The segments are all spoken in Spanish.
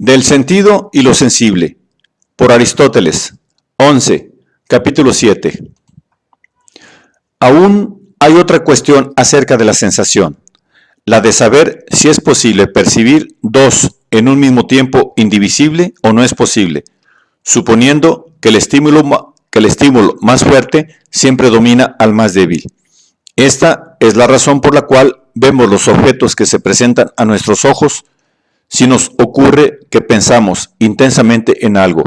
Del sentido y lo sensible, por Aristóteles, 11, capítulo 7. Aún hay otra cuestión acerca de la sensación, la de saber si es posible percibir dos en un mismo tiempo indivisible o no es posible, suponiendo que el estímulo más fuerte siempre domina al más débil. Esta es la razón por la cual vemos los objetos que se presentan a nuestros ojos. Si nos ocurre que pensamos intensamente en algo,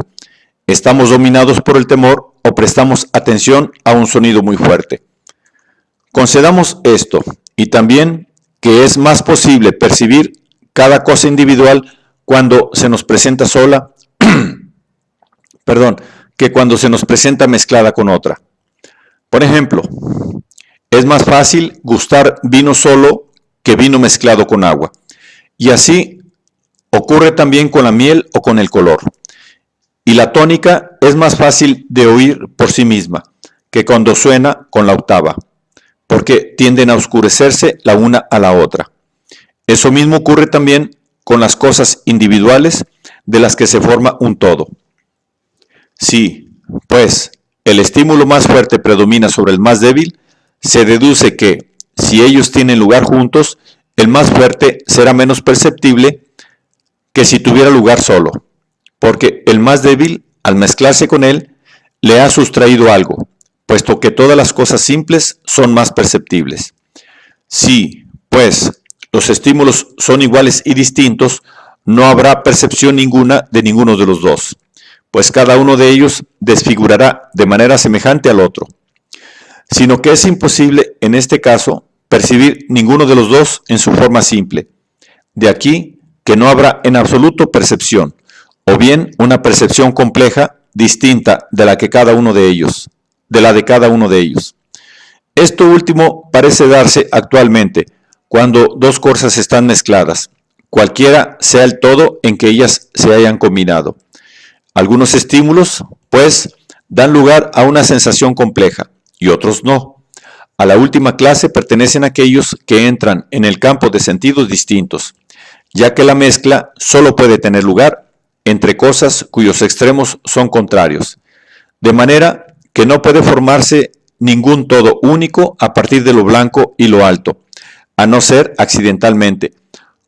estamos dominados por el temor o prestamos atención a un sonido muy fuerte. Concedamos esto, y también que es más posible percibir cada cosa individual cuando se nos presenta sola, que cuando se nos presenta mezclada con otra. Por ejemplo, es más fácil gustar vino solo que vino mezclado con agua, y así ocurre también con la miel o con el color. Y la tónica es más fácil de oír por sí misma que cuando suena con la octava, porque tienden a oscurecerse la una a la otra. Eso mismo ocurre también con las cosas individuales de las que se forma un todo. Si, pues, el estímulo más fuerte predomina sobre el más débil, se deduce que, si ellos tienen lugar juntos, el más fuerte será menos perceptible que si tuviera lugar solo, porque el más débil, al mezclarse con él, le ha sustraído algo, puesto que todas las cosas simples son más perceptibles. Si, pues, los estímulos son iguales y distintos, no habrá percepción ninguna de ninguno de los dos, pues cada uno de ellos desfigurará de manera semejante al otro, sino que es imposible, en este caso, percibir ninguno de los dos en su forma simple. De aquí que no habrá en absoluto percepción, o bien una percepción compleja, distinta de la de cada uno de ellos. Esto último parece darse actualmente cuando dos cosas están mezcladas, cualquiera sea el todo en que ellas se hayan combinado. Algunos estímulos, pues, dan lugar a una sensación compleja, y otros no. A la última clase pertenecen aquellos que entran en el campo de sentidos distintos, ya que la mezcla solo puede tener lugar entre cosas cuyos extremos son contrarios, de manera que no puede formarse ningún todo único a partir de lo blanco y lo alto, a no ser accidentalmente,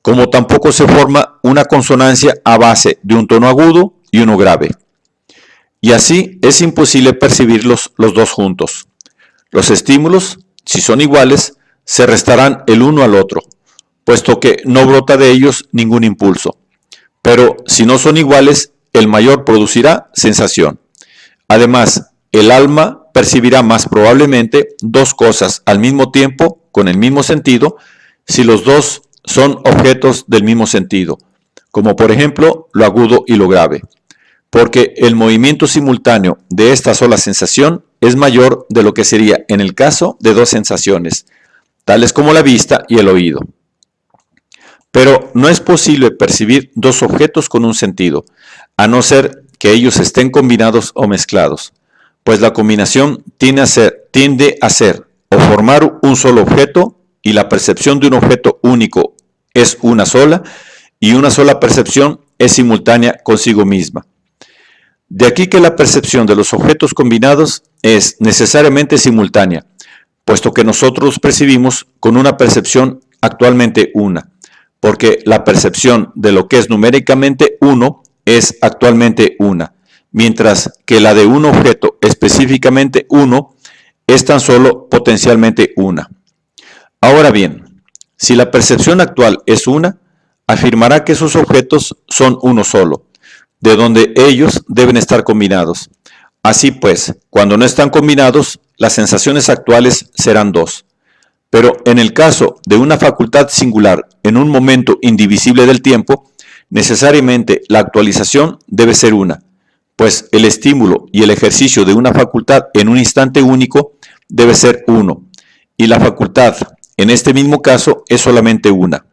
como tampoco se forma una consonancia a base de un tono agudo y uno grave. Y así es imposible percibirlos los dos juntos. Los estímulos, si son iguales, se restarán el uno al otro, puesto que no brota de ellos ningún impulso. Pero si no son iguales, el mayor producirá sensación. Además, el alma percibirá más probablemente dos cosas al mismo tiempo con el mismo sentido, si los dos son objetos del mismo sentido, como por ejemplo lo agudo y lo grave, porque el movimiento simultáneo de esta sola sensación es mayor de lo que sería en el caso de dos sensaciones, tales como la vista y el oído. Pero no es posible percibir dos objetos con un sentido, a no ser que ellos estén combinados o mezclados, pues la combinación tiende a ser o formar un solo objeto, y la percepción de un objeto único es una sola, y una sola percepción es simultánea consigo misma. De aquí que la percepción de los objetos combinados es necesariamente simultánea, puesto que nosotros percibimos con una percepción actualmente una, porque la percepción de lo que es numéricamente uno es actualmente una, mientras que la de un objeto específicamente uno es tan solo potencialmente una. Ahora bien, si la percepción actual es una, afirmará que esos objetos son uno solo, de donde ellos deben estar combinados. Así pues, cuando no están combinados, las sensaciones actuales serán dos. Pero en el caso de una facultad singular en un momento indivisible del tiempo, necesariamente la actualización debe ser una, pues el estímulo y el ejercicio de una facultad en un instante único debe ser uno, y la facultad en este mismo caso es solamente una.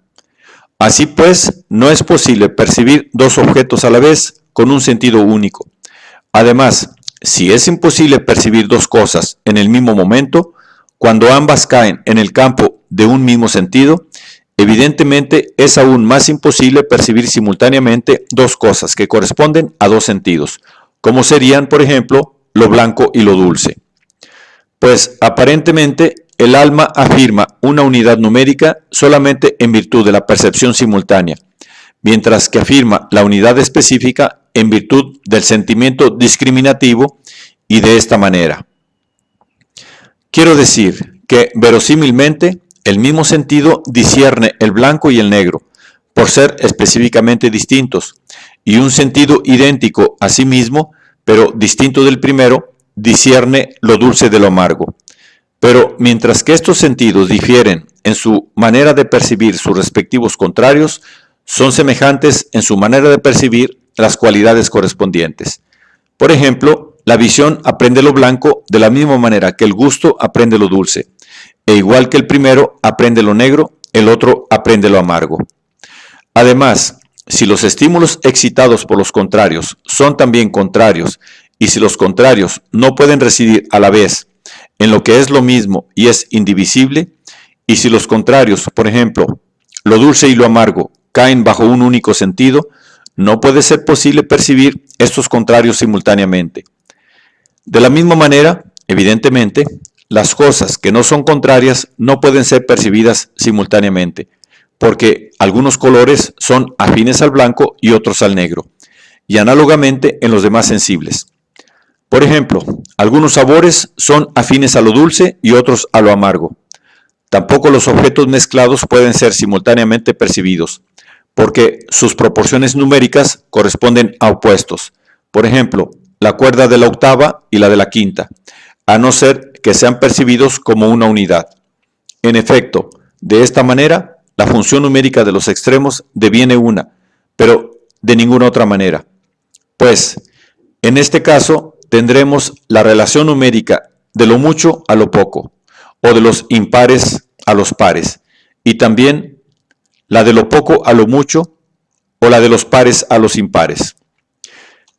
Así pues, no es posible percibir dos objetos a la vez con un sentido único. Además, si es imposible percibir dos cosas en el mismo momento, cuando ambas caen en el campo de un mismo sentido, evidentemente es aún más imposible percibir simultáneamente dos cosas que corresponden a dos sentidos, como serían, por ejemplo, lo blanco y lo dulce. Pues aparentemente el alma afirma una unidad numérica solamente en virtud de la percepción simultánea, mientras que afirma la unidad específica en virtud del sentimiento discriminativo y de esta manera. Quiero decir que verosímilmente el mismo sentido discierne el blanco y el negro, por ser específicamente distintos, y un sentido idéntico a sí mismo, pero distinto del primero, discierne lo dulce de lo amargo. Pero mientras que estos sentidos difieren en su manera de percibir sus respectivos contrarios, son semejantes en su manera de percibir las cualidades correspondientes. Por ejemplo, la visión aprende lo blanco de la misma manera que el gusto aprende lo dulce, e igual que el primero aprende lo negro, el otro aprende lo amargo. Además, si los estímulos excitados por los contrarios son también contrarios, y si los contrarios no pueden residir a la vez en lo que es lo mismo y es indivisible, y si los contrarios, por ejemplo, lo dulce y lo amargo, caen bajo un único sentido, no puede ser posible percibir estos contrarios simultáneamente. De la misma manera, evidentemente, las cosas que no son contrarias no pueden ser percibidas simultáneamente, porque algunos colores son afines al blanco y otros al negro, y análogamente en los demás sensibles. Por ejemplo, algunos sabores son afines a lo dulce y otros a lo amargo. Tampoco los objetos mezclados pueden ser simultáneamente percibidos, porque sus proporciones numéricas corresponden a opuestos. Por ejemplo, la cuerda de la octava y la de la quinta, a no ser que sean percibidos como una unidad. En efecto, de esta manera, la función numérica de los extremos deviene una, pero de ninguna otra manera. Pues, en este caso, tendremos la relación numérica de lo mucho a lo poco, o de los impares a los pares, y también la de lo poco a lo mucho, o la de los pares a los impares.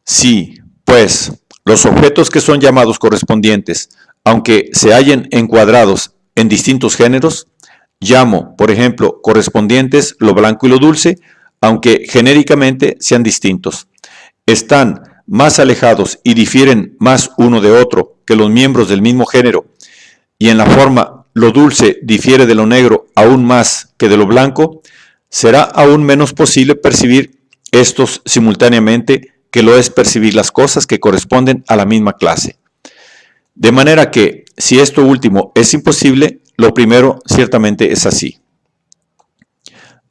Si, pues, los objetos que son llamados correspondientes, aunque se hallen encuadrados en distintos géneros, llamo, por ejemplo, correspondientes lo blanco y lo dulce, aunque genéricamente sean distintos. Están más alejados y difieren más uno de otro que los miembros del mismo género, y en la forma lo dulce difiere de lo negro aún más que de lo blanco, será aún menos posible percibir estos simultáneamente que lo es percibir las cosas que corresponden a la misma clase. De manera que, si esto último es imposible, lo primero ciertamente es así.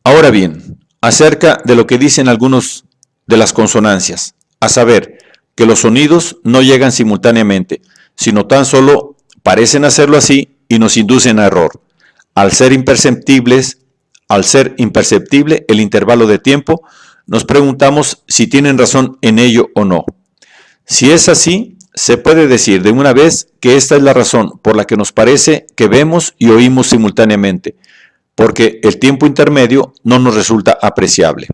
Ahora bien, acerca de lo que dicen algunos de las consonancias, a saber, que los sonidos no llegan simultáneamente, sino tan solo parecen hacerlo así y nos inducen a error. Al ser imperceptible el intervalo de tiempo, nos preguntamos si tienen razón en ello o no. Si es así, se puede decir de una vez que esta es la razón por la que nos parece que vemos y oímos simultáneamente, porque el tiempo intermedio no nos resulta apreciable.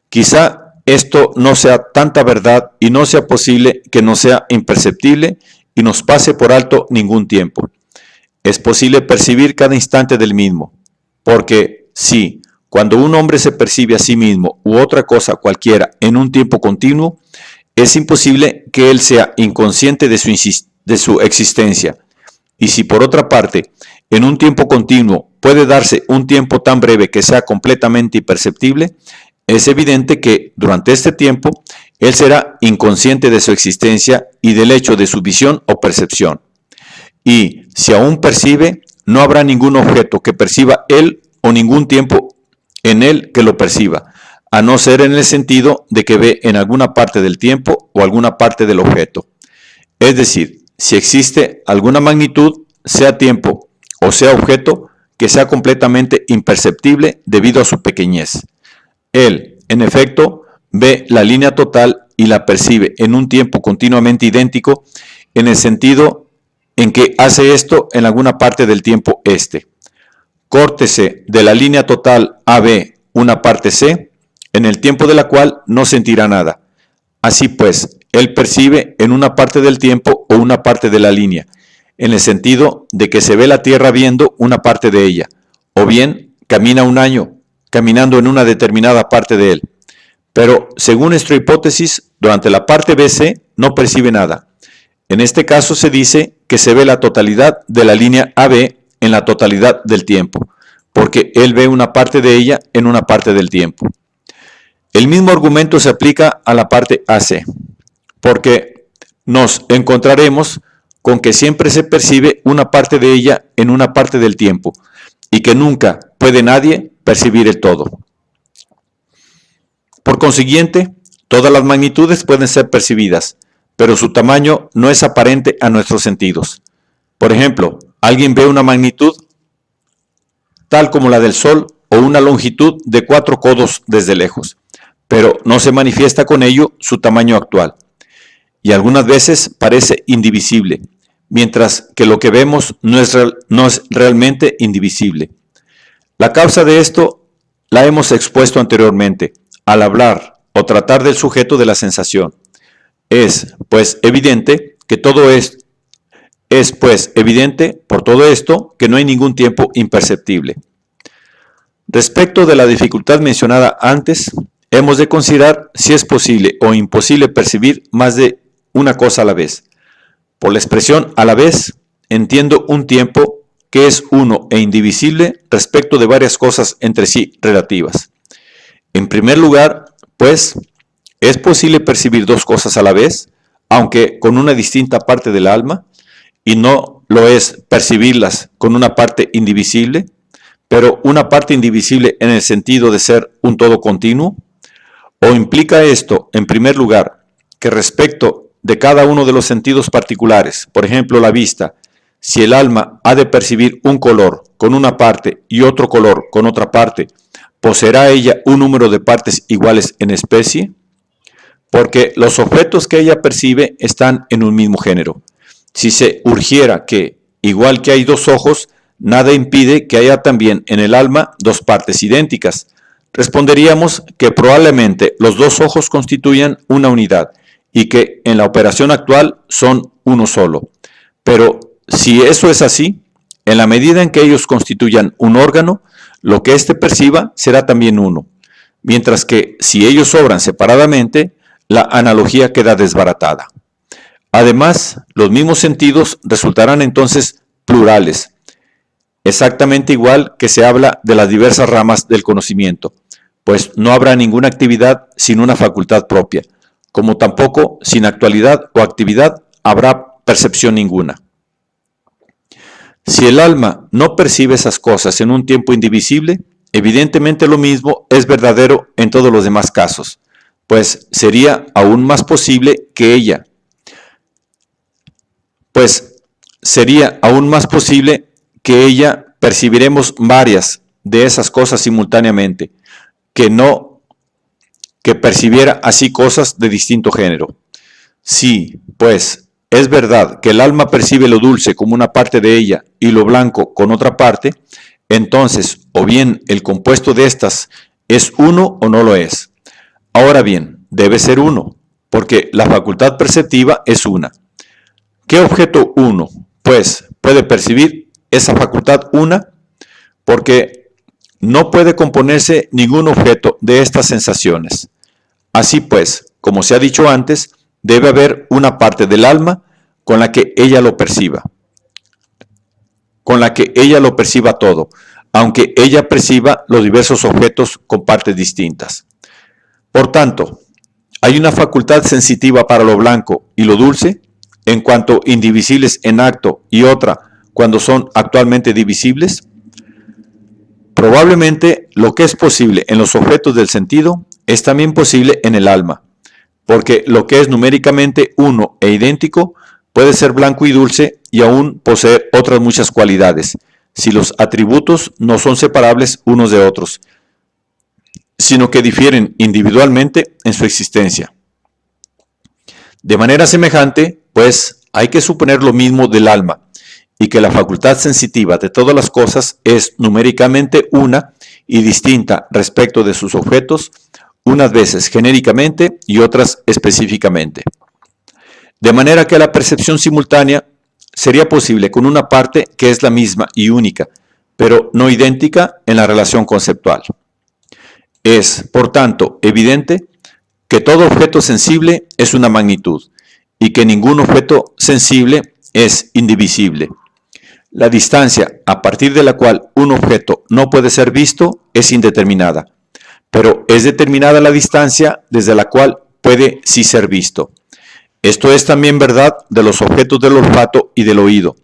Quizá esto no sea tanta verdad y no sea posible que no sea imperceptible y nos pase por alto ningún tiempo. Es posible percibir cada instante del mismo, porque si, cuando un hombre se percibe a sí mismo u otra cosa cualquiera en un tiempo continuo, es imposible que él sea inconsciente de su existencia. Y si por otra parte, en un tiempo continuo puede darse un tiempo tan breve que sea completamente imperceptible, es evidente que durante este tiempo él será inconsciente de su existencia y del hecho de su visión o percepción. Y si aún percibe, no habrá ningún objeto que perciba él o ningún tiempo en él que lo perciba, a no ser en el sentido de que ve en alguna parte del tiempo o alguna parte del objeto. Es decir, si existe alguna magnitud, sea tiempo o sea objeto, que sea completamente imperceptible debido a su pequeñez. Él, en efecto, ve la línea total y la percibe en un tiempo continuamente idéntico, en el sentido en que hace esto en alguna parte del tiempo este. Córtese de la línea total AB una parte C, en el tiempo de la cual no sentirá nada. Así pues, él percibe en una parte del tiempo o una parte de la línea, en el sentido de que se ve la Tierra viendo una parte de ella, o bien camina un año caminando en una determinada parte de él, pero según nuestra hipótesis, durante la parte BC no percibe nada. En este caso se dice que se ve la totalidad de la línea AB en la totalidad del tiempo, porque él ve una parte de ella en una parte del tiempo. El mismo argumento se aplica a la parte AC, porque nos encontraremos con que siempre se percibe una parte de ella en una parte del tiempo, y que nunca puede nadie percibir el todo. Por consiguiente, todas las magnitudes pueden ser percibidas, pero su tamaño no es aparente a nuestros sentidos. Por ejemplo, alguien ve una magnitud tal como la del Sol o una longitud de 4 codos desde lejos, pero no se manifiesta con ello su tamaño actual. Y algunas veces parece indivisible, mientras que lo que vemos no es realmente indivisible. La causa de esto la hemos expuesto anteriormente, al hablar o tratar del sujeto de la sensación. Es, pues, evidente que todo es pues evidente por todo esto que no hay ningún tiempo imperceptible. Respecto de la dificultad mencionada antes, hemos de considerar si es posible o imposible percibir más de una cosa a la vez. Por la expresión a la vez, entiendo un tiempo que es uno e indivisible respecto de varias cosas entre sí relativas. En primer lugar, pues, es posible percibir dos cosas a la vez, aunque con una distinta parte del alma, y no lo es percibirlas con una parte indivisible, pero una parte indivisible en el sentido de ser un todo continuo. ¿O implica esto, en primer lugar, que respecto de cada uno de los sentidos particulares, por ejemplo la vista, si el alma ha de percibir un color con una parte y otro color con otra parte, poseerá ella un número de partes iguales en especie? Porque los objetos que ella percibe están en un mismo género. Si se urgiera que, igual que hay dos ojos, nada impide que haya también en el alma dos partes idénticas, responderíamos que probablemente los dos ojos constituyan una unidad y que en la operación actual son uno solo. Pero si eso es así, en la medida en que ellos constituyan un órgano, lo que éste perciba será también uno, mientras que si ellos obran separadamente, la analogía queda desbaratada. Además, los mismos sentidos resultarán entonces plurales, exactamente igual que se habla de las diversas ramas del conocimiento, pues no habrá ninguna actividad sin una facultad propia, como tampoco sin actualidad o actividad habrá percepción ninguna. Si el alma no percibe esas cosas en un tiempo indivisible, evidentemente lo mismo es verdadero en todos los demás casos, pues sería aún más posible que ella percibiremos varias de esas cosas simultáneamente, que percibiera así cosas de distinto género. Sí, pues, es verdad que el alma percibe lo dulce como una parte de ella y lo blanco con otra parte, entonces, o bien el compuesto de estas es uno o no lo es. Ahora bien, debe ser uno, porque la facultad perceptiva es una. ¿Qué objeto uno, pues, puede percibir esa facultad una? Porque no puede componerse ningún objeto de estas sensaciones. Así pues, como se ha dicho antes, debe haber una parte del alma con la que ella lo perciba. Todo, aunque ella perciba los diversos objetos con partes distintas. Por tanto, hay una facultad sensitiva para lo blanco y lo dulce, en cuanto indivisibles en acto, y otra cuando son actualmente divisibles. Probablemente lo que es posible en los objetos del sentido es también posible en el alma, porque lo que es numéricamente uno e idéntico puede ser blanco y dulce y aún poseer otras muchas cualidades, si los atributos no son separables unos de otros, sino que difieren individualmente en su existencia. De manera semejante, pues, hay que suponer lo mismo del alma, y que la facultad sensitiva de todas las cosas es numéricamente una y distinta respecto de sus objetos, unas veces genéricamente y otras específicamente. De manera que la percepción simultánea sería posible con una parte que es la misma y única, pero no idéntica en la relación conceptual. Es, por tanto, evidente que todo objeto sensible es una magnitud y que ningún objeto sensible es indivisible. La distancia a partir de la cual un objeto no puede ser visto es indeterminada, pero es determinada la distancia desde la cual puede sí ser visto. Esto es también verdad de los objetos del olfato y del oído,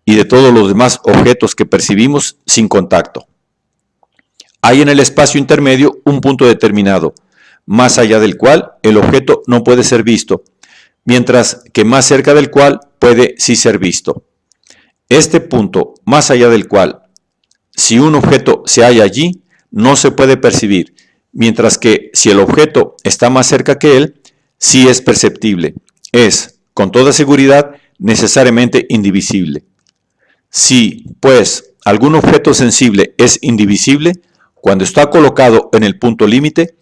y de todos los demás objetos que percibimos sin contacto. Hay en el espacio intermedio un punto determinado, más allá del cual el objeto no puede ser visto, mientras que más cerca del cual puede sí ser visto. Este punto, más allá del cual, si un objeto se halla allí, no se puede percibir, mientras que si el objeto está más cerca que él, sí es perceptible. Es, con toda seguridad, necesariamente indivisible. Si, pues, algún objeto sensible es indivisible, cuando está colocado en el punto límite,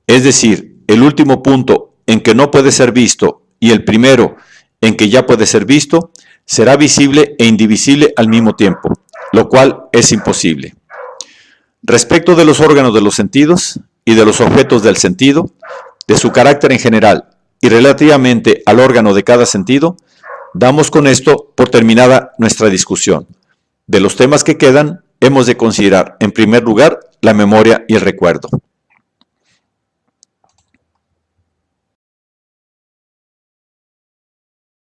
es decir, el último punto en que no puede ser visto y el primero en que ya puede ser visto, será visible e indivisible al mismo tiempo, lo cual es imposible. Respecto de los órganos de los sentidos y de los objetos del sentido, de su carácter en general y relativamente al órgano de cada sentido, damos con esto por terminada nuestra discusión. De los temas que quedan, hemos de considerar, en primer lugar, la memoria y el recuerdo.